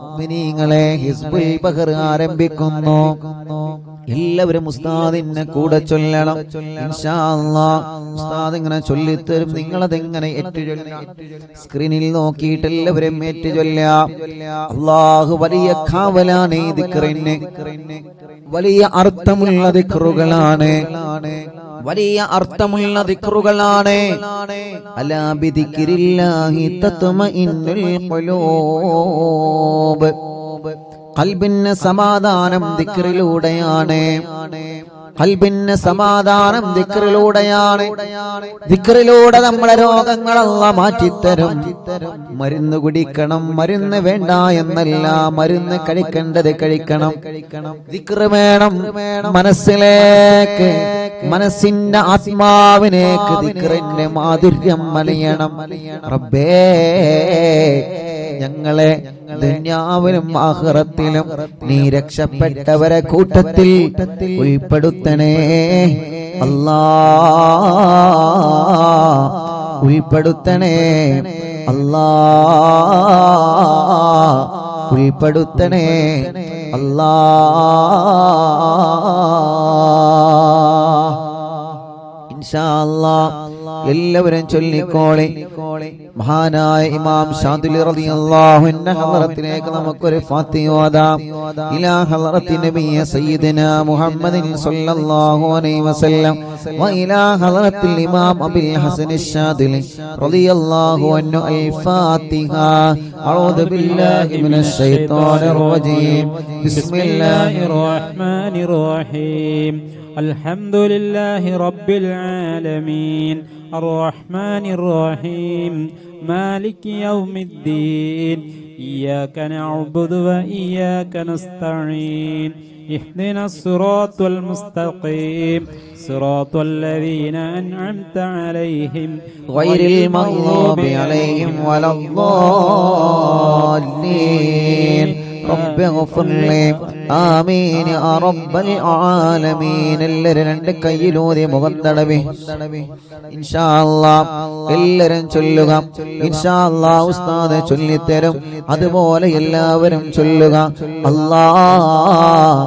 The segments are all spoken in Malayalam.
മുഅ്മിനീങ്ങളെ ഹിസ്ബുൽ ബഹർ ആരംഭിക്കുന്നു. എല്ലാവരും ഉസ്താദിനെ കൂടെ ചൊല്ലണം ഇൻഷാ അല്ലാഹ്. ഉസ്താദ് ഇങ്ങനെ ചൊല്ലിത്തരും, നിങ്ങളതെങ്ങനെ ഏറ്റുചൊല്ലാം. സ്ക്രീനിൽ നോക്കിയിട്ട് എല്ലാവരും ഏറ്റുചൊല്ലാം. അല്ലാഹു വലിയ കാവലാണ് ഈ ദിക്റിന്, വലിയ അർത്ഥമുള്ള ദിക്റുകളാണ്, വലിയ അർത്ഥമുള്ള ദിക്റുകളാണ്. അലാ ബിദിക്രില്ലാഹി തത്മഇന്നുൽ ഖുലൂബ്. ഖൽബിന് സമാധാനം ദിക്റിലൂടെയാണ്, ഖൽബിന് സമാധാനം ദിക്റിലൂടെയാണ്. ദിക്റിലൂടെ നമ്മളെ രോഗങ്ങൾ അല്ലാഹ് മാറ്റിത്തരും. മരുന്ന് കുടിക്കണം, മരുന്ന് വേണ്ട എന്നല്ല, മരുന്ന് കഴിക്കേണ്ടത് കഴിക്കണം. ദിക്റ് വേണം മനസ്സിലേക്ക്, മനസ്സിന്റെ ആത്മാവിനേക്ക് ദിക്റിന്റെ മാധുര്യം മലയണം. റബ്ബേ ഞങ്ങളെ ദുനിയാവിലും ആഖിറത്തിലും നീ രക്ഷപ്പെട്ടവരെ കൂട്ടത്തിൽ ഉൾപ്പെടുത്തണേ അല്ലാഹ്, ഉൾപ്പെടുത്തണേ അല്ലാഹ്, ഉൾപ്പെടുത്തണേ അല്ലാഹ്. ഇൻഷാ അല്ലാഹ് എല്ലാവരും ചൊല്ലിക്കോളി. മഹാനായ ഇമാം ശാദിലി റളിയല്ലാഹു അൻഹു ഹളറത്തിലേക്ക് നമുക്കൊരു ഫാത്തിഹ ഓതാം. ഇലാ ഹളറത്തി നബിയ സയ്യിദനാ മുഹമ്മദിൻ സ്വല്ലല്ലാഹു അലൈഹി വസല്ലം വ ഇലാ ഹളറത്തിൽ ഇമാം അബുൽ ഹസൻ ശാദിലി റളിയല്ലാഹു അൻഹു അൽ ഫാത്തിഹ. അഊദു ബില്ലാഹി മിനശ് ശൈത്വാനിർ റജീം. ബിസ്മില്ലാഹിർ റഹ്മാനിർ റഹീം. അൽഹംദുലില്ലാഹി റബ്ബിൽ ആലമീൻ അർറഹ്മാനിർ റഹീം മാലികി യൗമിദ്ദീൻ ഇയ്യാക നഅ്ബുദു വ ഇയ്യാക നസ്തഈൻ ഇഹ്ദിനസ് സിറാത്തൽ മുസ്തഖീം സിറാത്തൽ ലദീന അൻഅംത അലൈഹിം ഗൈറിൽ മഗ്ദൂബി അലൈഹിം വലദ്ദാല്ലീൻ. റബ്ബി ഗ്ഫിർ ലി ആമീൻ യാ റബ്ബൽ ആലമീൻ. എല്ലാവരും രണ്ട് കയ്യിലൂതി മുഖം തടവി ഇൻഷാ അല്ലാഹ് എല്ലാവരും ചൊല്ലുക. ഇൻഷാ അല്ലാഹ് ഉസ്താദ് ചൊല്ലിത്തരും, അതുപോലെ എല്ലാവരും ചൊല്ലുക. അല്ലാഹ്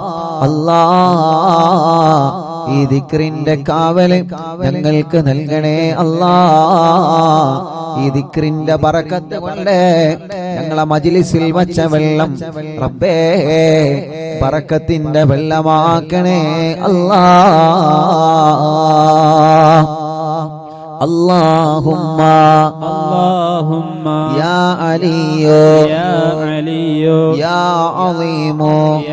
അല്ലാഹ് ഈ ദിക്റിന്റെ കാവല് ഞങ്ങൾക്ക് നൽകണേ അല്ലാഹ്. ഈ ദിക്റിന്റെ ബറക്കത്ത് കൊണ്ട് ഞങ്ങളെ മജ്ലിസിൽ വച്ച വെള്ളം റബ്ബേ ബറക്കത്തിന്റെ വെള്ളമാക്കണേ അല്ലാഹ്. اللهم اللهم يا علي يا علي يا عظيم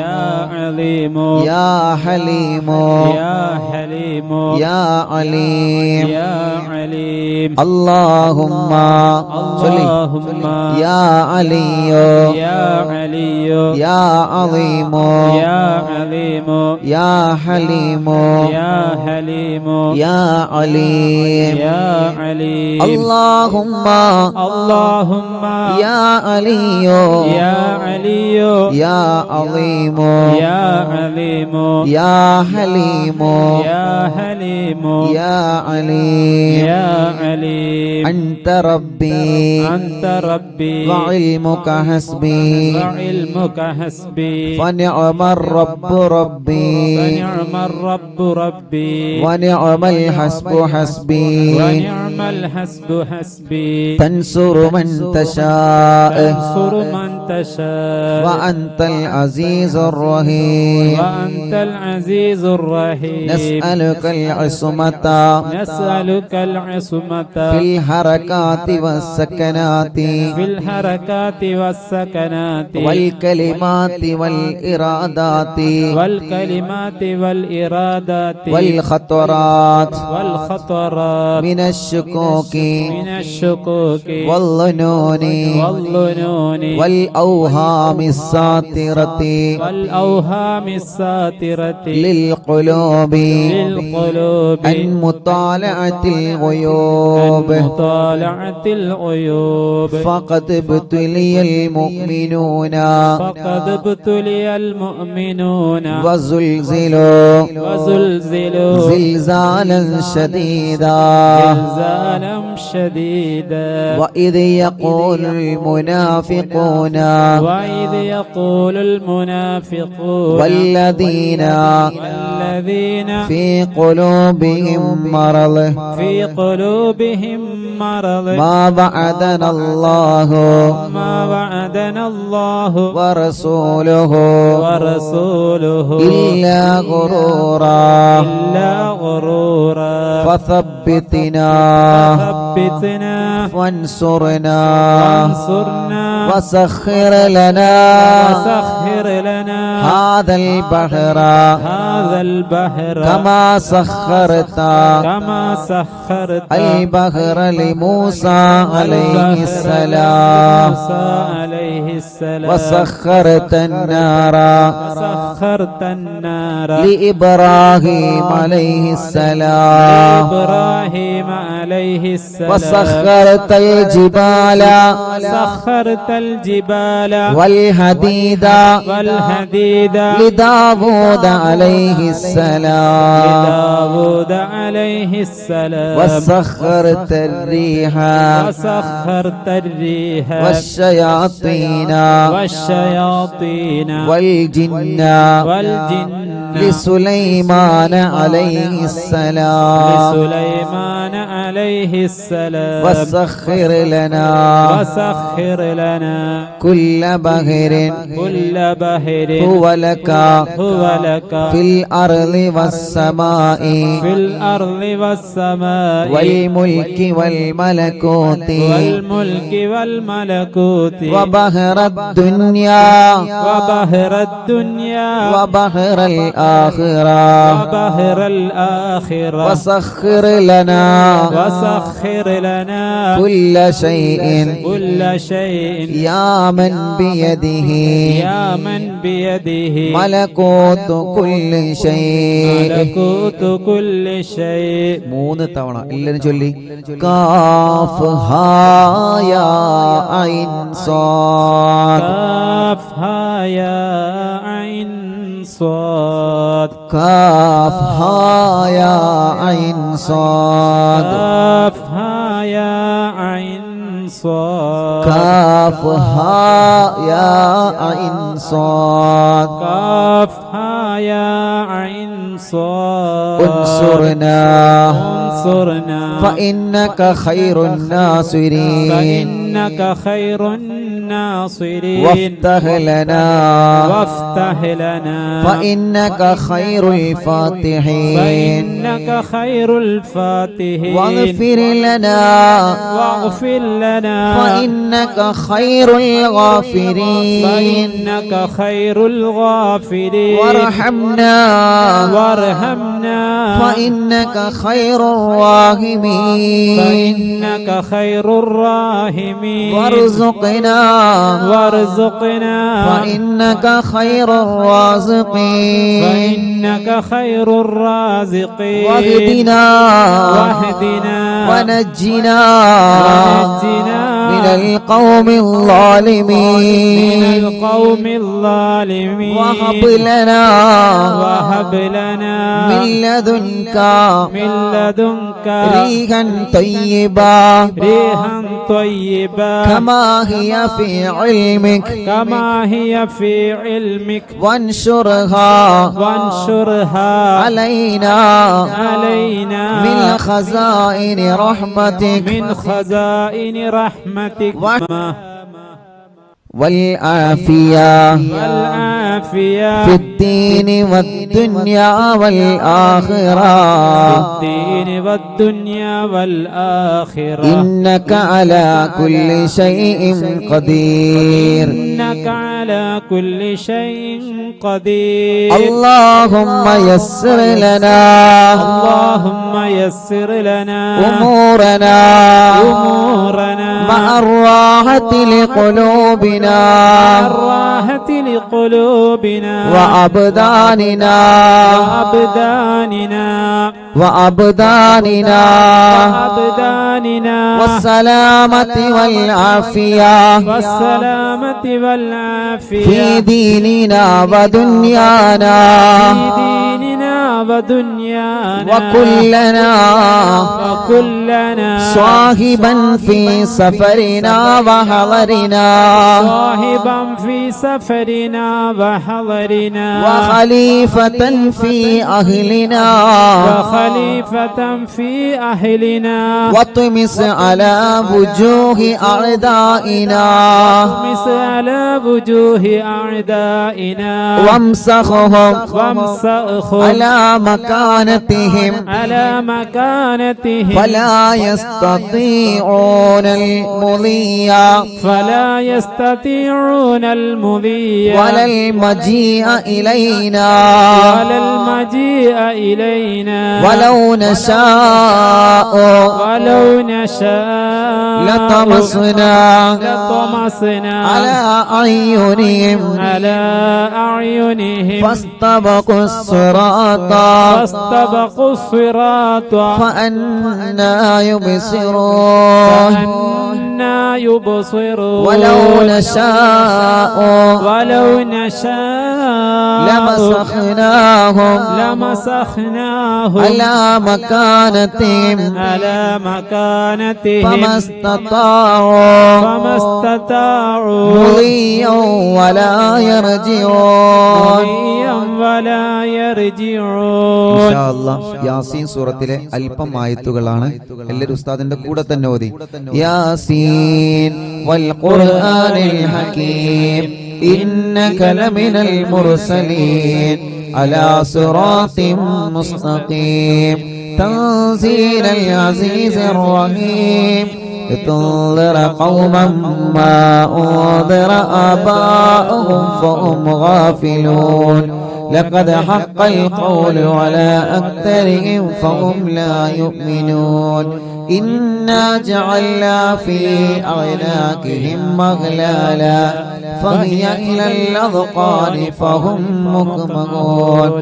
يا عظيم يا حليم يا حليم يا عليم يا عليم. اللهم اللهم يا علي يا علي يا عظيم يا عظيم يا حليم يا حليم يا عليم يا عليم. اللهم اللهم يا علي يا علي يا عظيم يا عظيم يا حليم يا حليم يا عليم يا عليم. أنت ربي أنت ربي وعلمك حسبي وعلمك حسبي فنعم الرب ربي فنعم الرب ربي ونعم الحسب حسبي ونعم الحسب حسبي. تنصر من تشاء تنصر من تشاء وأنت العزيز الرحيم وأنت العزيز الرحيم. نسألك العصمة نسألك العصمة في الحركات والسكنات في الحركات والسكنات والكلمات والإرادات والكلمات والإرادات والخطرات والخطرات من الشكوك من الشكوك والظنون والظنون والأوهام الساترة والأوهام الساترة للقلوب للقلوب عن مطالعة الغيوب عن مطالعة الغيوب. فقد ابتلي المؤمنون فقد ابتلي المؤمنون وزلزلوا وزلزلوا زلزالا شديدا زلزالا شديدا وإذ يقول المنافقون والذين في قلوبهم مرض ما وعدنا الله ورسوله إلا غرورا فثبتنا وانصرنا وسخر لنا هذا البحر كما سخرت البحر لموسى عليه السلام وسخرت النار لإبراهيم عليه السلام وسخرت الجبال والحديد لداود عليه السلام وسخرت الريح والشياطين والجن لسليمان عليه السلام وسخر لنا كل بحر هو لك في الأرض والسماء والملك والملكوت وبحر الدنيا وبحر الآخرة وسخر لنا كل شيء يا من بيده ملكوت كل شيء മൂന്ന് തവണ എല്ലാവരും ചൊല്ലി കാഫ് ഹാ യാ ഐൻ സാദ് كاف ها يا عين صاد كاف ها يا عين صاد انصرنا فإنك خير الناصرين وافتح لنا فإنك خير الفاتحين واغفر لنا فإنك خير الغافرين وارحمنا فإنك خير الراحمين وارزقنا فإنك خير الرازقين واهدنا ونجنا من القوم الظالمين وهب لنا من لدنك ريحا طيبا كما هي في علمك وانشرها علينا من خزائن رحمتك والعافية في الدين والدنيا والآخرة إنك على كل شيء قدير اللهم يسر لنا أمورنا مع الراحة لقلوبنا وأبداننا والسلامة والعافية في ديننا ودنيانا ودنيانا وكلنا صاحبا في سفرنا وحضرنا صاحبا في سفرنا وحضرنا وخليفة في أهلنا وخليفة في أهلنا واطمس على وجوه أعدائنا واطمس على وجوه أعدائنا وامسخهم على مكانتهم فلا يستطيعون المضي ولا المجيء إلينا ولو نشاء لطمسنا على أعينهم فاستبقوا الصراط فأنى يبصرون ولو نشاء لمسخناهم على مكانتهم فما استطاعوا مضيا ولا يرجعون യാസീൻ സൂറത്തിലെ അല്പം ആയത്തുകളാണ്. എല്ലാവരും ഉസ്താദിന്റെ കൂടെ തന്നെ ഓതി. യാസീൻ വൽ ഖുർആനിൽ ഹകീം ഇന്നക ലമിനൽ മുർസലീൻ അലാ സിറാത്തിൻ മുസ്തഖീം തൻസീലൽ അസീസിർ റഹീം لتنذر قوما ما أنذر آباؤهم فهم غافلون لقد حق القول على أكثرهم فهم لا يؤمنون إنا جعلنا في أعناقهم أغلالا فهي إلى الأذقان فهم مقمحون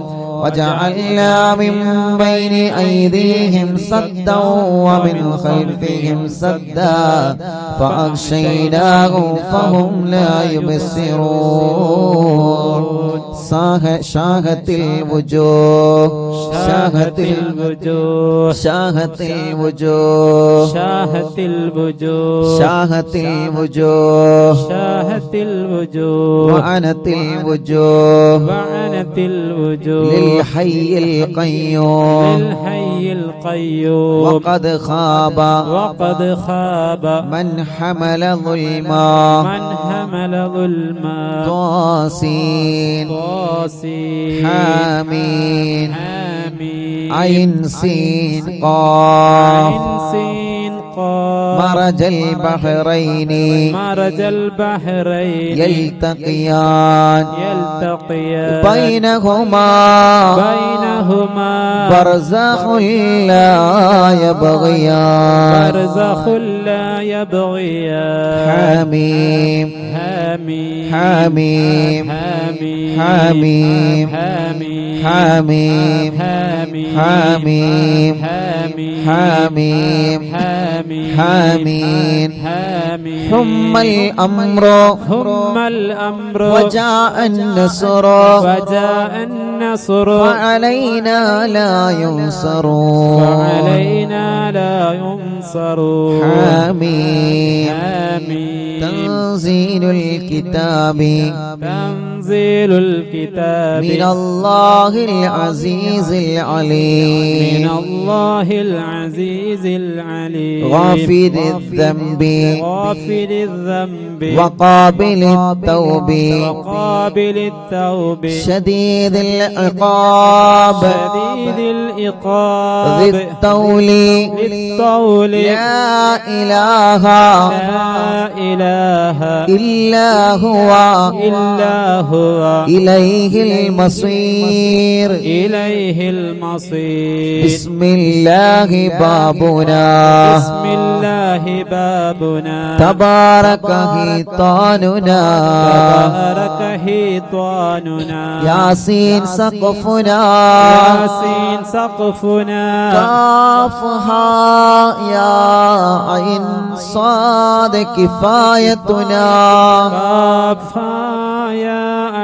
وجعلنا من بين أيديهم سدا ومن خلفهم سدا فأغشيناهم فهم لا يبصرون شاهت الوجوه شاهت الوجوه شاهت الوجوه شاهت الوجوه شاهت الوجوه شاهت الوجوه وعنت الوجوه وعنت الوجوه للحي القيوم للحي القيوم وقد خاب من حمل ظلما طاسين حامين عين سين قاف مرج البحرين يلتقيان بينهما برزخ لا يبغيان حميم حميم حميم حميم حميم حميم حميم ثم الأمر وجاء النصر فعلينا لا ينصرون حميم تنزيل الكتاب من الله العزيز العليم غافر الذنب وقابل التوب شديد العقاب ذي الطول لا إله إلا هو إليه المصير بسم الله بابنا تبارك حيطاننا ياسين سقفنا كافها يا عين صاد كفايتنا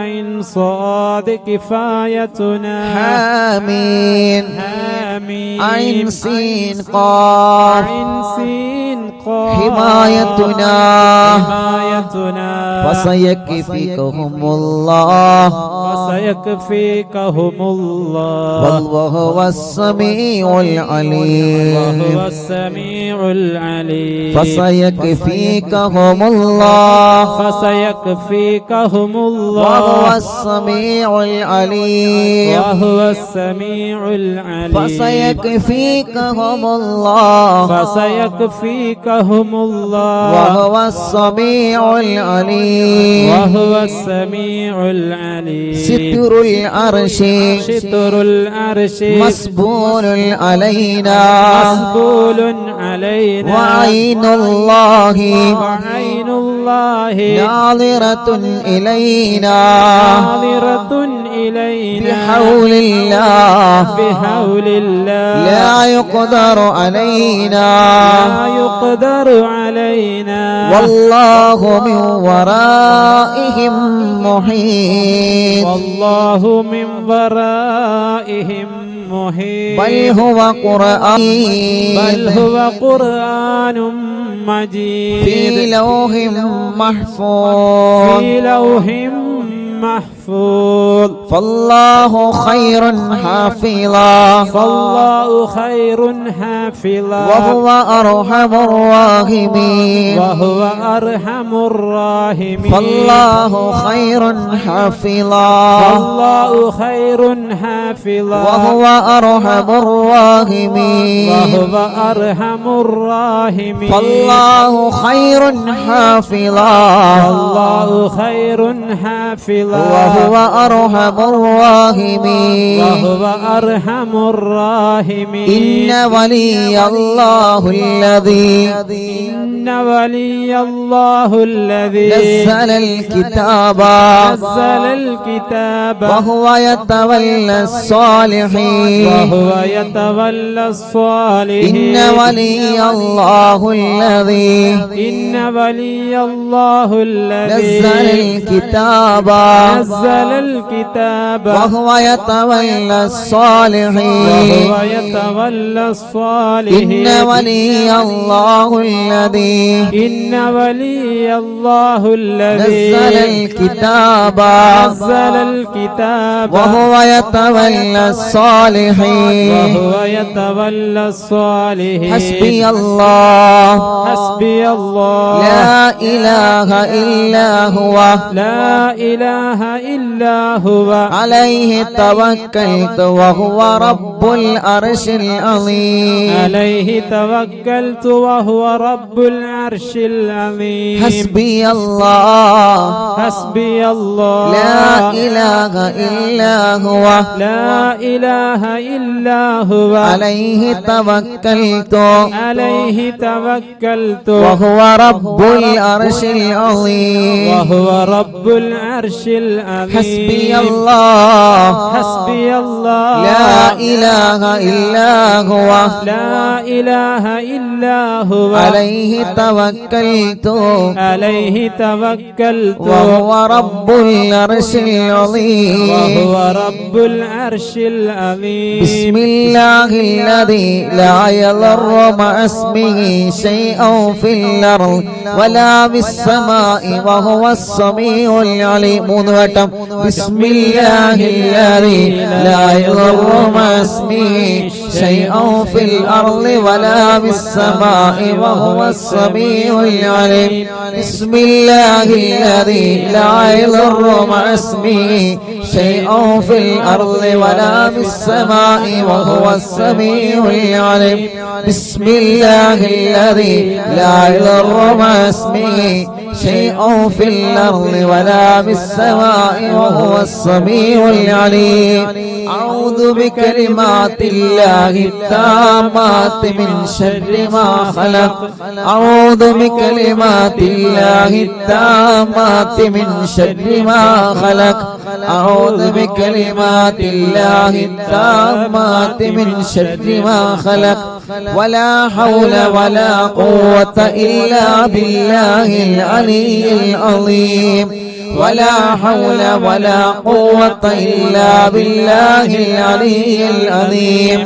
عين صاد كفايتنا حامين حاميم عين سين قاف عين سين قاف حمايتنا حمايتنا فسيكفيكهم الله فسيكفيكهم الله والله هو السميع العليم وهو السميع العليم فسيكفيكهم الله فسيكفيكهم الله وهو السميع العليم وهو السميع العليم فسيكفيكهم الله فسيكفيكهم الله وهو السميع العليم وهو السميع العليم ستر العرش ستر العرش مسبول علينا مسبول علينا وعين الله وعين الله ناظرة إلينا ناظرة إلينا بحول الله بحول الله لا يقدر علينا لا يقدر علينا والله من ورائهم محيط والله من ورائهم محيط بل هو قرآن بل هو قرآن مجيد في لوح محفوظ في لوح محفوظ فالله خير حافظا فالله خير حافظا وهو أرحم الراحمين وهو أرحم الراحمين فالله خير حافظا فالله خير حافظا وهو أرحم الراحمين وهو أرحم الراحمين فالله خير حافظا فالله خير حافظا وهو أرحم الراحمين وهو أرحم الراحمين إن ولي الله الذي إن ولي الله الذي نزل الكتاب نزل الكتاب وهو يتولى الصالحين وهو يتولى الصالحين إن ولي الله الذي إن ولي الله الذي نزل الكتاب نزل الكتاب وهو يتولى الصالحين وهو يتولى الصالحين إن ولي الله الذي إن ولي الله نزل الذي الكتاب نزل الكتاب وهو يتولى الصالحين وهو يتولى الصالحين حسبي الله حسبي الله لا إله إلا هو لا إله إلا هو عليه توكلت وهو رب العرش العظيم عليه توكلت وهو رب العرش العظيم حسبي الله حسبي الله لا إله إلا هو لا إله إلا هو عليه توكلت عليه توكلت وهو رب العرش العظيم وهو رب العرش العظيم حسبي الله حسبي الله لا إله إلا هو لا إله إلا هو عليه توكلت عليه توكلت وهو رب العرش العظيم وهو رب العرش العظيم بسم الله الذي لا يضر مع اسمه شيء في الأرض ولا بالسماء وهو السميع العليم بسم الله الذي لا يضر مع اسمه شيء في الأرض ولا بالسماء وهو السميع العليم بسم الله الذي لا يضر مع اسمه شيء في الأرض ولا بالسماء وهو السميع العليم بسم الله الذي لا يضر مع اسمه شيء في الأرض ولا بالسماء وهو السميع العليم أعوذ بكلمات الله التامات من شر ما خلق أعوذ بكلمات الله التامات من شر ما خلق أعوذ بكلمات الله التامات من شر ما خلق ولا حول ولا قوة إلا بالله العلي العظيم ولا حول ولا قوة إلا بالله العلي العظيم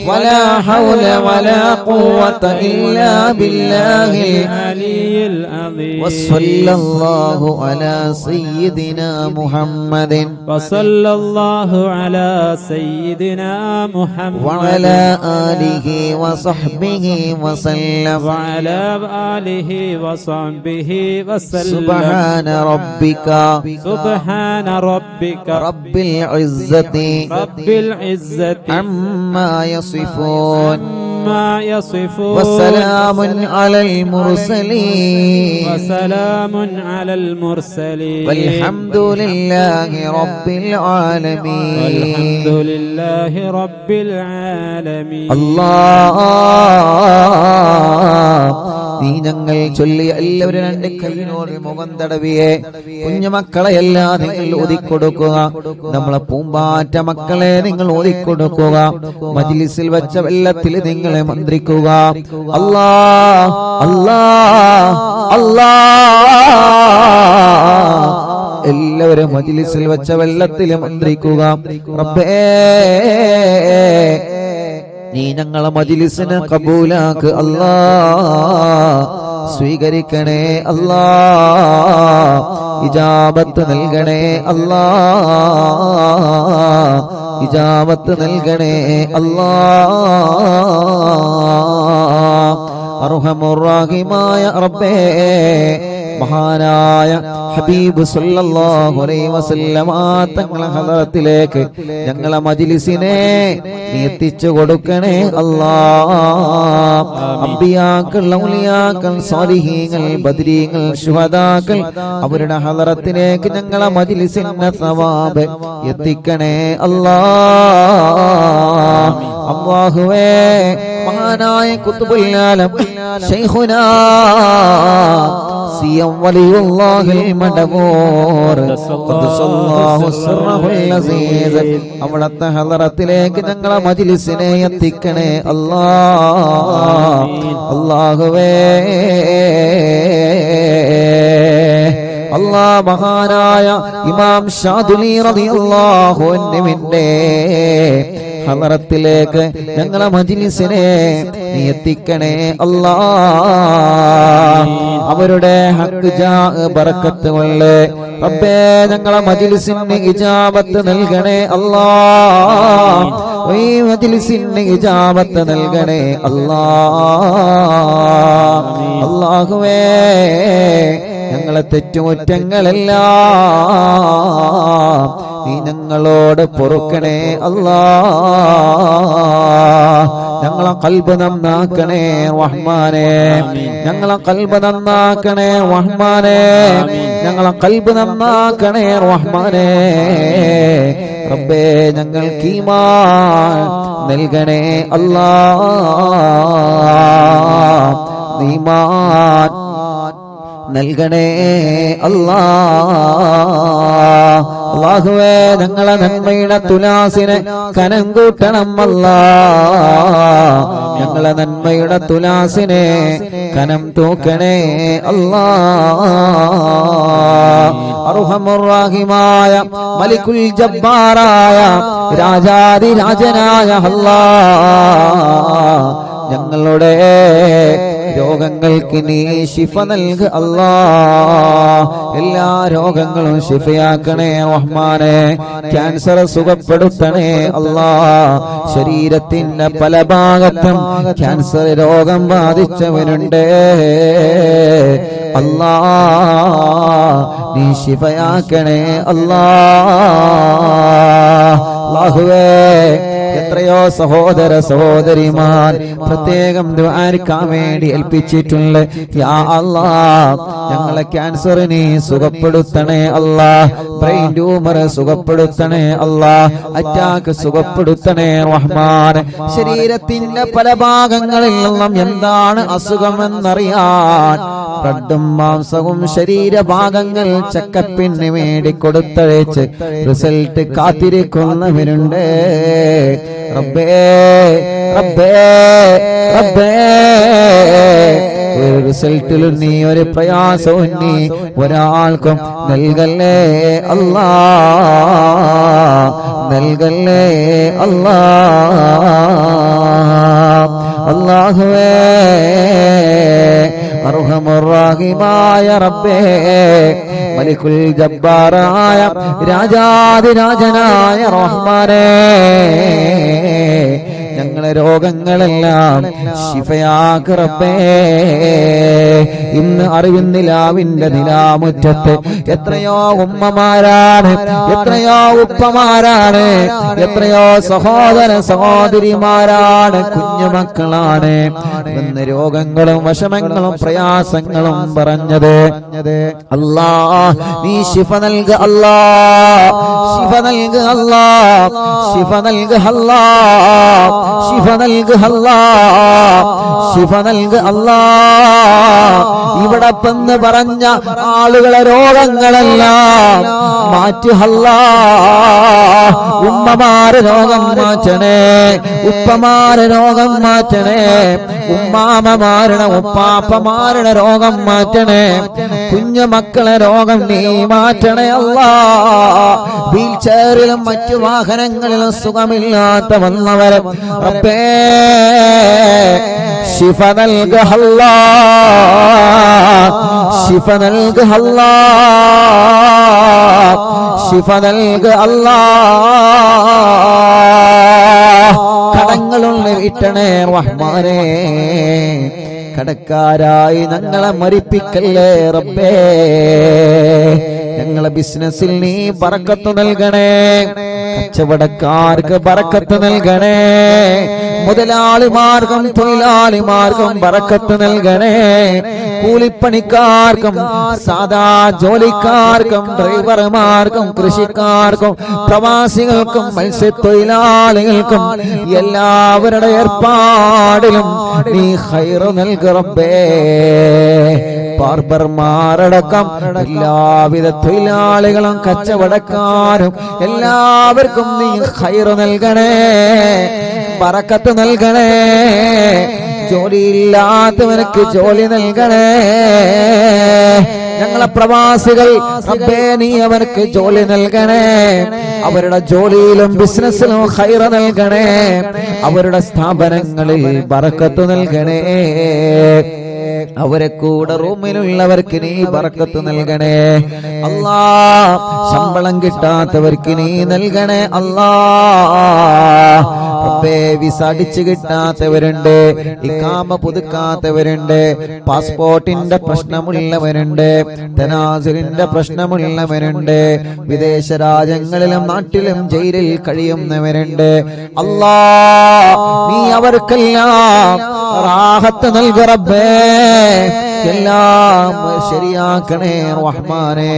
ولا حول ولا قوة إلا بالله العلي العظيم وصلى الله على سيدنا محمد وصلى الله على سيدنا محمد وعلى آله وصحبه وسلم وعلى آله وصحبه وسلم سبحان ربك رب العزة عما يصفون وسلام على المرسلين والحمد لله رب العالمين الله നീ ഞങ്ങൾ ചൊല്ലിയ എല്ലാവരും രണ്ട് കൈയിനോട് മുഖം തടവിയെ കുഞ്ഞുമക്കളെല്ലാം നിങ്ങൾ ഒതുക്കൊടുക്കുക. നമ്മളെ പൂമ്പാറ്റ മക്കളെ നിങ്ങൾ ഒതുക്കൊടുക്കുക. മജ്ലിസിൽ വെച്ച വെള്ളത്തിൽ നിങ്ങളെ മന്ത്രിക്കുക. അല്ലാ അല്ലാ അല്ലാ എല്ലാവരും മജ്ലിസിൽ വെച്ച വെള്ളത്തിൽ മന്ത്രിക്കുക. റബ്ബേ നീ ഞങ്ങളെ മജ്ലിസിനെ കബൂലാക്ക് അല്ലാ, സ്വീകരിക്കണേ അല്ലാ, ഇജാബത്ത് നൽകണേ അല്ലാ, ഇജാബത്ത് നൽകണേ അല്ലാ. അർഹമുർ റഹീമായ റബ്ബേ, മഹാനായ ഹബീബ് സല്ലല്ലാഹു അലൈഹി വസല്ലമ തങ്ങളെ ഹദറത്തിലേക്ക് ഞങ്ങളെ മജ്ലിസിനെ നീ എത്തിച്ചു കൊടുക്കണേ അല്ലാഹ്. അംബിയാക്കൾ, ഔലിയാക്കൾ, സാലിഹീങ്ങൾ, ബദരീങ്ങൾ, ശുഹദാക്കൾ അവരുടെ ഹദറത്തിലേക്ക് ഞങ്ങളെ മജ്ലിസിന്റെ സവാബ് എത്തിക്കണേ അല്ലാഹ്. അല്ലാഹുവേ, മഹാനായ ഖുത്ബുൽ ആലം ശൈഖുനാ സിയം വലിയുല്ലാഹിൽ മടവൂർ ഖദ്ദസല്ലാഹു സിർറഹുൽ അസീസ് അവിടുത്തെ ഹദറത്തിലേക്ക് ഞങ്ങളെ മജ്ലിസിനെ എത്തിക്കണേ അല്ലാഹ്. അല്ലാഹുവേ, അല്ലാഹ് മഹാനായ ഇമാം ശാദുലി റളിയല്ലാഹു അൻഹുവിന്റെ ഹദറത്തിലേക്ക് ഞങ്ങളെ മജ്ലിസിനെ നീ എത്തിക്കണേ അല്ലാഹ്. അവരുടെ ഹക്ക് ജാ ബറക്കത്ത് കൊണ്ട് റബ്ബേ ഞങ്ങളെ മജ്ലിസിന് ഇജാബത്ത് നൽകണേ അല്ലാഹ്. ഈ മജ്ലിസിന് ഇജാബത്ത് നൽകണേ അല്ലാഹ്. അല്ലാഹുവേ, ഞങ്ങളെ തെറ്റുകുറ്റങ്ങളെല്ലാം നീ ഞങ്ങളോട് പൊറുക്കണേ അല്ലാഹ്. ഞങ്ങളെ ഖൽബ് നന്നാക്കണേ റഹ്മാനേ, ഞങ്ങളെ ഖൽബ് നന്നാക്കണേ റഹ്മാനേ, ഞങ്ങളെ ഖൽബ് നന്നാക്കണേ റഹ്മാനേ. റബ്ബേ ഞങ്ങൾക്ക് ഈമാൻ നൽകണേ അല്ലാഹ്, ഈമാൻ നൽകണേ അല്ലാഹ്. അല്ലാഹുവേ, ഞങ്ങളെ നന്മയുടെ തുലാസിനെ കനം കൂട്ടണം അല്ലാഹ്. ഞങ്ങളെ നന്മയുടെ തുലാസിനെ കനം തൂക്കണേ അല്ലാഹ്. അർഹമുർ റഹീമായ മലിക്കുൽ ജബ്ബാറായ രാജാതിരാജനായ അല്ലാഹ്, ഞങ്ങളുടെ രോഗങ്ങൾക്ക് നീ ശിഫ നൽക അല്ലാഹ്. എല്ലാ രോഗങ്ങളും ശിഫയാക്കണേ റഹ്മാനേ. ക്യാൻസർ സുഖപ്പെടുത്തണേ അല്ലാഹ്. ശരീരത്തിന്റെ പല ഭാഗത്തും ക്യാൻസർ രോഗം ബാധിച്ചവരുണ്ട് അല്ലാഹ്, നീ ശിഫയാക്കണേ അല്ലാഹ്. അല്ലാഹുവേ, എത്രയോ സഹോദര സഹോദരിമാർ പ്രത്യേകം ദുആക്കാൻ വേണ്ടി ഏൽപ്പിച്ചിട്ടുണ്ട്. യാ അല്ലാഹ്, ഞങ്ങളെ ക്യാൻസറിനെ സുഖപ്പെടുത്തണേ അല്ലാഹ്, ബ്രെയിൻ ട്യൂമർ സുഖപ്പെടുത്തണേ അല്ലാഹ്, അറ്റാക്ക് സുഖപ്പെടുത്തണേ റഹ്മാൻ. ശരീരത്തിന്റെ പല ഭാഗങ്ങളിൽ നിന്നും എന്താണ് അസുഖമെന്നറിയാൻ ബ്ലഡും മാംസവും ശരീരഭാഗങ്ങൾ ചെക്കപ്പിന് വേണ്ടി കൊടുത്തയച്ച് റിസൾട്ട് കാത്തിരിക്കുന്നവരുണ്ട്. റബ്ബേ റബ്ബേ റബ്ബേ ഒരു റിസൾട്ടിലും നീ ഒരു പ്രയാസവും നീ ഒരാൾക്കും നൽകല്ലേ അല്ലാ, നൽകല്ലേ അല്ലാ. അല്ലാഹുവേ അർഹമുർ റഹീമായ റബ്ബേ മലിക്കുൽ ജബ്ബാറായ രാജാധിരാജനായ റഹ്മാനേ, ഞങ്ങളെ രോഗങ്ങളെല്ലാം ശിഫയാക്ക് റബ്ബേ. ഇന്ന് അറിവിന്നിലാവിന്റെ നിലാമുറ്റത്ത് എത്രയോ ഉമ്മമാരാണ്, എത്രയോ ഉപ്പമാരാണ്, എത്രയോ സഹോദര സഹോദരിമാരാണ്, കുഞ്ഞുമക്കളാണ് ഇന്ന് രോഗങ്ങളും വിഷമങ്ങളും പ്രയാസങ്ങളും പറഞ്ഞത്. അല്ലാ നീ ശിഫ നൽക അല്ലാ, ശിഫ നൽക അല്ലാ, ശിഫ നൽക അല്ലാ, ശിഫ നൽക അല്ലാ, ശിഫ നൽക അല്ലാ. ഇവിടെ പെന്ന് പറഞ്ഞ ആളുകളെ രോഗങ്ങളെല്ലാം മാറ്റി അല്ലാ. ഉമ്മമാരെ രോഗം മാറ്റണേ, ഉപ്പമാരെ രോഗം മാറ്റണേ, ഉമ്മാമമാരുടെ ഉപ്പാപ്പമാരുടെ രോഗം മാറ്റണേ, കുഞ്ഞു മക്കളെ രോഗം നീ മാറ്റണേ അല്ലാ. വീൽ ചെയറിലും മറ്റു വാഹനങ്ങളിലും സുഖമില്ലാത്ത വന്നവരെ റബ്ബേ ശിഫ നൽക അല്ലാ, ശിഫ നൽക അല്ലാ, ശിഫ നൽക അല്ലാ. കടങ്ങളുള്ള വീട്ടണേ റഹ്മാനേ, കടക്കാരായി ഞങ്ങളെ മരിപ്പിക്കല്ലേ റബ്ബേ. ഞങ്ങളെ ബിസിനസ്സിൽ നീ ബറക്കത്ത് നൽകണേ, കച്ചവടക്കാർക്ക് ബറക്കത്ത് നൽകണേ, മുതലാളിമാർക്കും തൊഴിലാളിമാർക്കും ബറക്കത്ത് നൽകണേ, കൂലിപ്പണിക്കാർക്കും സാധാ ജോലിക്കാർക്കും ഡ്രൈവർമാർക്കും കൃഷിക്കാർക്കും പ്രവാസികൾക്കും മത്സ്യത്തൊഴിലാളികൾക്കും എല്ലാവരുടെ ഏർപ്പാടിലും നീ ഖൈർ നൽക റബ്ബേ. ബാർബർമാരടക്കം എല്ലാവിധ തൊഴിലാളികളും കച്ചവടക്കാരും എല്ലാവർക്കും നീ ഖൈർ നൽകണേ, ബറക്കത്ത് നൽകണേ. ജോലിയില്ലാത്തവനക്ക് ജോലി നൽകണേ. ഞങ്ങളെ പ്രവാസികൾ റബ്ബേ നീ അവർക്ക് ജോലി നൽകണേ, അവരുടെ ജോലിയിലും ബിസിനസ്സിലും ഖൈർ നൽകണേ, അവരുടെ സ്ഥാപനങ്ങളിൽ ബറക്കത്ത് നൽകണേ. അവരെ കൂടെ റൂമിലുള്ളവർക്ക് നീ ബറക്കത്ത് നൽകണേ അല്ലാ. ശമ്പളം കിട്ടാത്തവർക്ക് നീ നൽകണേ അല്ലാ. റബ്ബേ വിസ അടിച്ചു കിട്ടാത്തവരുണ്ട്, ഇഖാമ പുതുക്കാത്തവരുണ്ട്, പാസ്പോർട്ടിന്റെ പ്രശ്നമുള്ളവരുണ്ട്, തനാസുലിന്റെ പ്രശ്നമുള്ളവരുണ്ട്, വിദേശ രാജ്യങ്ങളിലും നാട്ടിലും ജയിലിൽ കഴിയുന്നവരുണ്ട്. അല്ലാ നീ അവർക്കെല്ലാം റാഹത്ത് നൽക റബ്ബേ, എല്ലാം ശരിയാക്കണേ റഹ്മാനേ.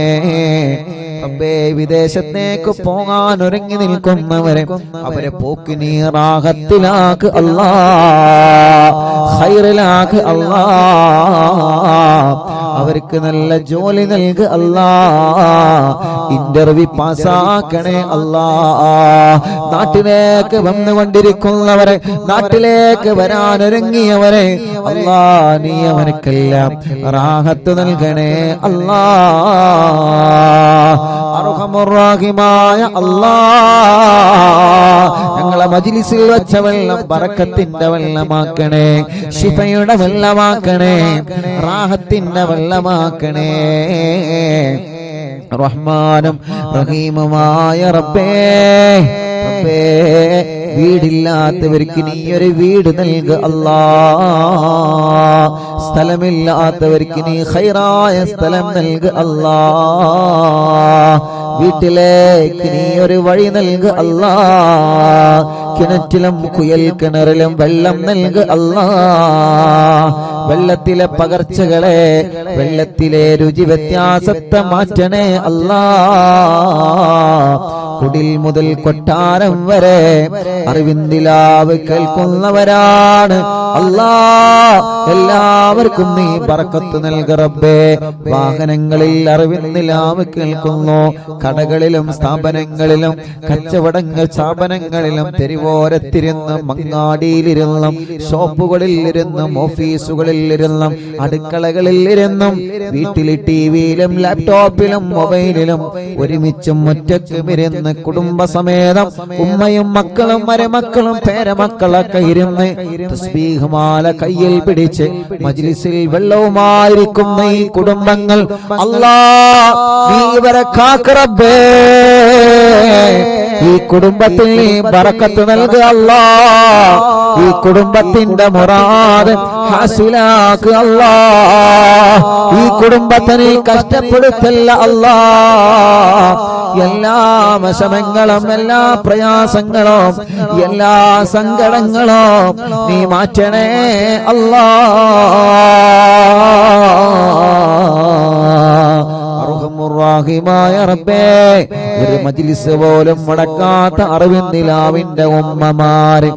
റബ്ബേ വിദേശത്തേക്ക് പോകാൻ ഒരുങ്ങി നിൽക്കുന്നവരെ അവരെ പോക്ക് നീ റാഹത്തിലാക്ക് അല്ലാ, ഖൈറിലാക്ക് അല്ലാ. അവർക്ക് നല്ല ജോലി നൽക അല്ലാ, ഇന്റർവ്യൂ പാസ്സാക്കണേ അല്ലാ. നാട്ടിലേക്ക് വന്നുകൊണ്ടിരിക്കുന്നവരെ, നാട്ടിലേക്ക് വരാനൊരുങ്ങിയവരെ അല്ലാ നീ അവനക്കെല്ലാം റാഹത്ത് നൽകണേ അല്ലാ. അർഹമുർ റഹീമായ അല്ലാ, ഞങ്ങളെ മജ്ലിസിൽ വെച്ച വെള്ളം ബറക്കത്തിന്റെ വെള്ളമാക്കണേ, ശിഫയുടെ വെള്ളമാക്കണേ, റാഹത്തിന്റെ വെള്ളമാക്കണേ. റഹ്മാനും റഹീമുമായ റബ്ബേ, റബ്ബേ വീടില്ലാത്തവർക്ക് നീ ഒരു വീട് നൽക അല്ലാ. സ്ഥലമില്ലാത്തവർക്ക് നീ ഖൈറായ സ്ഥലം നൽക അല്ലാ. വീട്ടിലേക്ക് നീ ഒരു വഴി നൽക അല്ലാ. കിണറ്റിലും കുയൽ കിണറിലും വെള്ളം നൽക അല്ലാ. വെള്ളത്തിലെ പകർച്ചകളെ, വെള്ളത്തിലെ രുചി വ്യത്യാസത്തെ മാറ്റണേ അല്ലാ. കുടിൽ മുതൽ കൊട്ടാരം വരെ അറിവിന്ദിലാവ് കേൾക്കുന്നവരാണ് അല്ലാ. എല്ലാവർക്കും നീ ബർക്കത്ത് നൽക റബ്ബേ. വാഹനങ്ങളിൽ അറിവിന്ദിലാവ് കേൾക്കുന്നു, കടകളിലും സ്ഥാപനങ്ങളിലും സ്ഥാപനങ്ങളിലും തെരുവോരത്തിരുന്നും മങ്ങാടിയിലിരുന്നും ഷോപ്പുകളിൽ ഇരുന്നും ഓഫീസുകളിൽ ഇരുന്നും അടുക്കളകളിൽ ഇരുന്നും വീട്ടിൽ ടിവിയിലും ലാപ്ടോപ്പിലും മൊബൈലിലും ഒരുമിച്ചും ഒറ്റയ്ക്കും ഇരുന്ന് കുടുംബസമേതം ഉമ്മയും മക്കളും മരുമക്കളും പേരമക്കളൊക്കെ ഇരുന്ന് തസ്ബീഹ് മാല കയ്യിൽ പിടിച്ച് മജ്ലിസിൽ വെള്ളവുമായിരിക്കുന്ന ഈ കുടുംബങ്ങൾ അല്ലാ നീ ഇവരെ കാക്ക് റബ്ബേ. ഈ കുടുംബത്തിൽ നീ ബറക്കത്ത് നൽകുക അല്ലാ. ഈ കുടുംബത്തിന്റെ മുറാദ് ഹാസിലാക്കുക അല്ലാ. ഈ കുടുംബത്തിനെ കഷ്ടപ്പെടുത്തല്ല അല്ലാ. എല്ലാ വിഷമങ്ങളും എല്ലാ പ്രയാസങ്ങളും എല്ലാ സങ്കടങ്ങളും നീ മാറ്റണേ അല്ലാ. റഹ്മുർ റബ്ബേ, ഒരു മജ്ലിസ് പോലും മുടക്കാത്ത അറിവിന്ദിലാവിന്റെ ഉമ്മമാര്,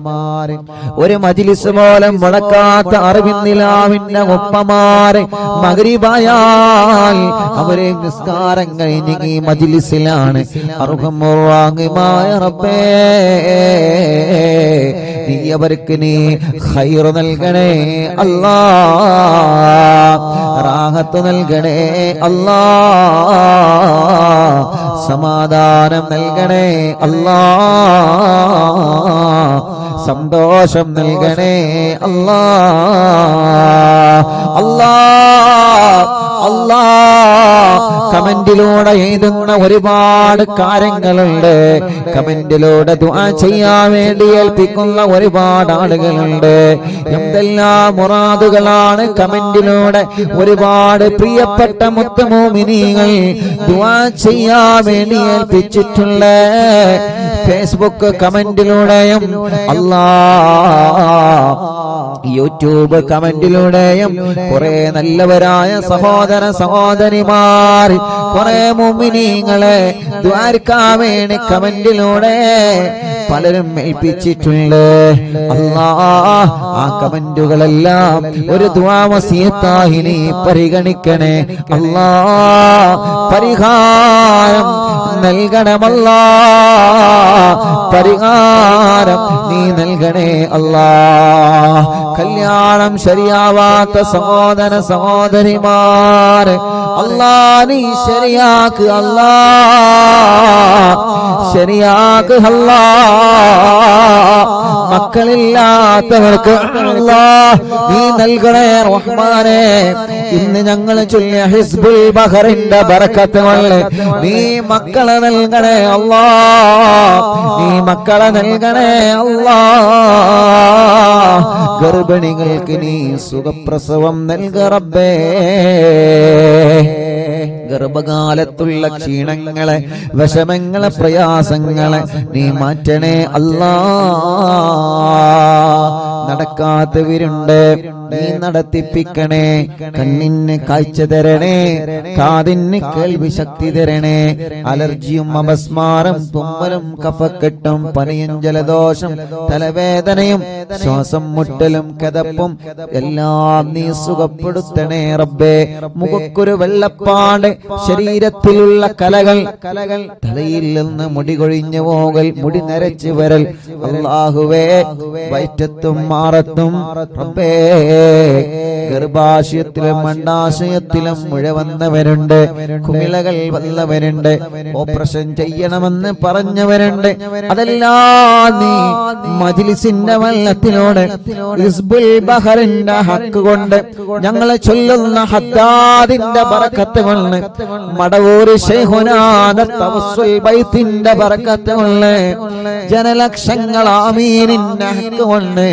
ഒരു മജ്ലിസ് പോലും മുടക്കാത്ത അറിവിന്ദിലാവിന്റെ ഉപ്പമാര് മഗ്രിബായാൽ അവരെ നിസ്കാരം കഴിഞ്ഞ് ഈ മജ്ലിസിലാണ്. റഹ്മുർ റബ്ബേ, നീ അവർക്ക് നീ ഖൈർ നൽകണേ അല്ലാ, റാഹത്ത് നൽകണേ അല്ലാ, സമാധാനം നൽകണേ അല്ലാ, സന്തോഷം നൽകണേ അല്ലാ. അല്ലാ അല്ലാ, കമന്റിലൂടെ എഴുതുന്ന ഒരുപാട് കാര്യങ്ങളുണ്ട്, കമന്റിലൂടെ ദുആ ചെയ്യാൻ വേണ്ടി ഏൽപ്പിക്കുന്ന ഒരുപാട് ആളുകളുണ്ട്. എന്തെല്ലാം മുറാദുകളാണ് കമന്റിലൂടെ ഒരുപാട് പ്രിയപ്പെട്ട മുത്തുമോമിനീങ്ങൾ ദുആ ചെയ്യാൻ വേണ്ടി ഏൽപ്പിച്ചിട്ടുള്ള ഫേസ്ബുക്ക് കമന്റിലൂടെയും അല്ലാ യൂട്യൂബ് കമന്റിലൂടെയും കുറെ നല്ലവരായ സഹോദര സഹോദരിമാർ കുറെ മുഅ്മിനീങ്ങളെ ദുആർക്കാൻ വേണ്ടി കമന്റിലൂടെ പലരും ഏൽപ്പിച്ചിട്ടുണ്ട്. അല്ലാഹ് ആ കമന്റുകളെല്ലാം ഒരു ദുആ വസിയത്തായി നീ പരിഗണിക്കണേ അല്ലാഹ്. പരിഹാരം നൽകണമല്ലാഹ്, പരിഹാരം നീ നൽകണേ അല്ലാഹ്. കല്യാണം ശരിയാവാത്ത സഹോദര സഹോദരിമാര് അല്ലാഹ് നീ ശരിയാക്ക് അല്ലാഹ്, ശരിയാക്ക് അല്ലാഹ്. മക്കളില്ലാത്തവർക്ക് അല്ലാഹ് നീ നൽകണേ റഹ്മാനേ. ഇന്ന് ഞങ്ങൾ ചൊല്ലിയ ഹിസ്ബുൽ ബഹറിന്റെ ബറക്കത്ത് കൊണ്ട് നീ മക്കളെ നൽകണേ അല്ലാഹ്, നീ മക്കളെ നൽകണേ അല്ലാഹ്. ഗർഭിണികൾക്ക് നീ സുഖപ്രസവം നൽക റബ്ബേ. ഗർഭകാലത്തുള്ള ക്ഷീണങ്ങളെ വിഷമങ്ങളെ പ്രയാസങ്ങളെ നീ മാറ്റണേ അല്ലാഹ്. നടക്കാത്തവരുണ്ട് നീ നടത്തിപ്പിക്കണേ. കണ്ണിന് കാഴ്ച തരണേ, കാതിന് കേൾവി ശക്തി തരണേ. അലർജിയും അപസ്മാരം തുമ്മലും കഫക്കെട്ടും പനിയും ജലദോഷം തലവേദനയും ശ്വാസം മുട്ടലും കിതപ്പും എല്ലാം നീ സുഖപ്പെടുത്തണേ റബ്ബേ. മുഖക്കൊരു വെള്ളപ്പാട്, ശരീരത്തിലുള്ള കലകൾ, തലയിൽ നിന്ന് മുടി കൊഴിഞ്ഞു പോകൽ, മുടി നരച്ചു വരൽ അല്ലാഹുവേ, വയറ്റത്തും മാറത്തും റബ്ബേ. ഗർഭാശയത്തിലും അണ്ഡാശയത്തിലും മുഴ വന്നവരുണ്ട്, കുമിളകൾ വന്നവരുണ്ട്, ഓപ്പറേഷൻ ചെയ്യണമെന്ന് പറഞ്ഞവരുണ്ട്. അതെല്ലാം നീ മജ്ലിസിന്റെ വല്ലത്തിലൂടെ ഹിസ്ബുൽ ബഹറിന്റെ ഹക്ക് കൊണ്ട് ഞങ്ങളെ ചൊല്ലുന്ന ഹദ്ദാദിന്റെ ബറക്കത്ത് കൊണ്ട് മടവൂർ ശൈഖുനാന്റെ തവസ്സുൽ ബൈത്തിന്റെ ബറക്കത്ത് കൊണ്ട് ജനലക്ഷങ്ങൾ ആമീനിന്റെ ഹക്ക് കൊണ്ട്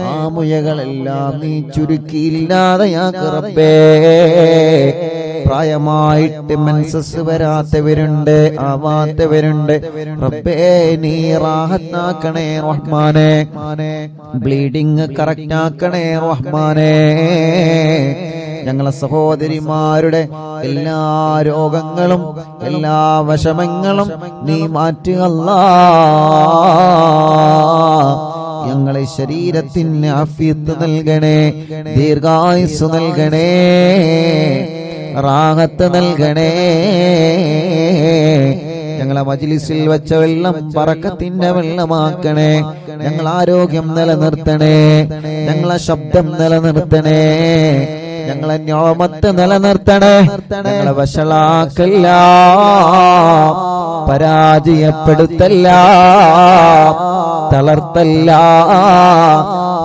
ആ മുയകളെല്ലാം നീ ചുരുക്കിയില്ലാതെയാക്ക് റബ്ബേ. പ്രായമായിട്ട് മെൻസസ് വരാത്തവരുണ്ട്, ആവാത്തവരുണ്ട് റബ്ബേ, നീ റാഹത്താക്കണേ റഹ്മാനേ. ബ്ലീഡിങ് കറക്റ്റ് ആക്കണേ റഹ്മാനേ. ഞങ്ങളെ സഹോദരിമാരുടെ എല്ലാ രോഗങ്ങളും എല്ലാ വിഷമങ്ങളും നീ മാറ്റുക അല്ലാഹ്. ഞങ്ങളെ ശരീരത്തിന് ആഫിയത്ത് നൽകണേ, ദീർഘായുസ് നൽകണേ, റാഹത്ത് നൽകണേ. ഞങ്ങളെ മജ്ലിസിൽ വെച്ച വെള്ളം ബറക്കത്തിന്റെ വെള്ളമാക്കണേ. ഞങ്ങൾ ആരോഗ്യം നിലനിർത്തണേ, ഞങ്ങളെ ശബ്ദം നിലനിർത്തണേ, ഞങ്ങളെ നിഅമത്ത് നിലനിർത്തണേ. ഞങ്ങളെ വഷളാക്കല്ല, പരാജയപ്പെടുത്തല്ല, തളർത്തല്ല.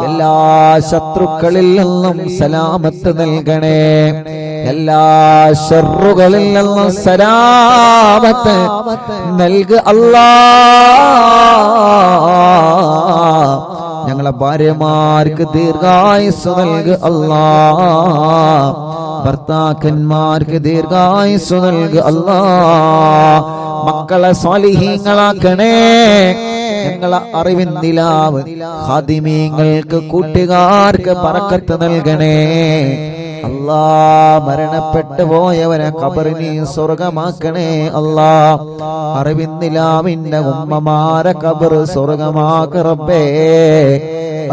എല്ലാ ശത്രുക്കളിൽ നിന്നും സലാമത്ത് നൽകണേ, എല്ലാ ശർറുകളിൽ നിന്നും സലാമത്ത് നൽകുക അല്ലാഹ്. ഞങ്ങളെ ഭാര്യമാർക്ക് ദീർഘായുസ് നൽകുക അല്ലാഹ്. ഭർത്താക്കന്മാർക്ക് ദീർഘായുസ് നൽകുക അല്ലാഹ്. മക്കളെ സ്വാലിഹീങ്ങളാക്കണേ. ഞങ്ങളെ അറിവിൻ നിലാവ് ഖാദിമീങ്ങൾക്ക് കൂട്ടുകാർക്ക് ബറക്കത്ത് നൽകണേ അല്ലാ. മരണപ്പെട്ടു പോയവരെ ഖബറിനെ സ്വർഗമാക്കണേ അല്ലാ. അറിവിൻ നിലാവിന്റെ ഉമ്മമാരെ ഖബർ സ്വർഗമാക്ക റബ്ബേ.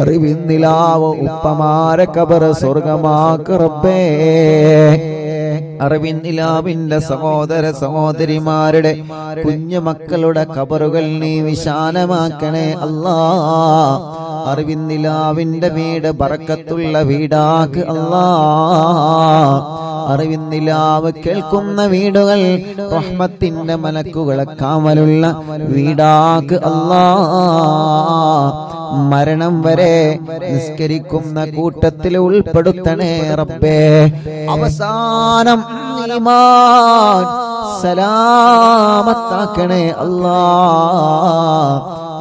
അറിവിൻ നിലാവ് ഉപ്പമാരെ ഖബർ സ്വർഗമാക്ക റബ്ബേ. അറിവിൻ നിലാവിന്റെ സഹോദര സഹോദരിമാരുടെ കുഞ്ഞു മക്കളുടെ ഖബറുകൾ നീ വിശാലമാക്കണേ അല്ലാ. അറിവിൻ നിലാവിന്റെ വീട് ബറക്കത്തുള്ള വീടാക്ക് അല്ലാ. അറിവിൻ നിലാവ് കേൾക്കുന്ന വീടുകൾ റഹ്മത്തിന്റെ മലക്കുകളെ കാവലുള്ള വീടാക്ക് അല്ലാ. മരണം വരെ നിസ്കരിക്കുന്ന കൂട്ടത്തിൽ ഉൾപ്പെടുത്തണേ റബ്ബേ. അവസാനം ഈമാൻ സലാമത്താക്കണേ അല്ലാ.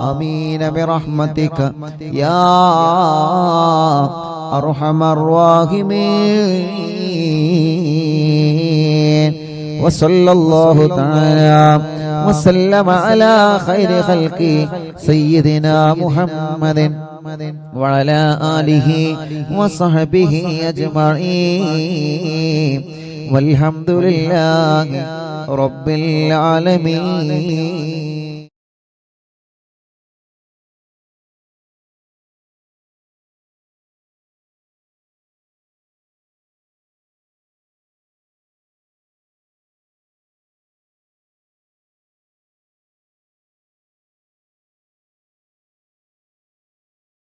ആമീൻ ബിറഹ്മതിക യാ അർഹമർ റഹീമീൻ. വസല്ലല്ലാഹു തആല وسلم على خير خلقه سيدنا محمد وعلى آله وصحبه أجمعين والحمد لله رب العالمين.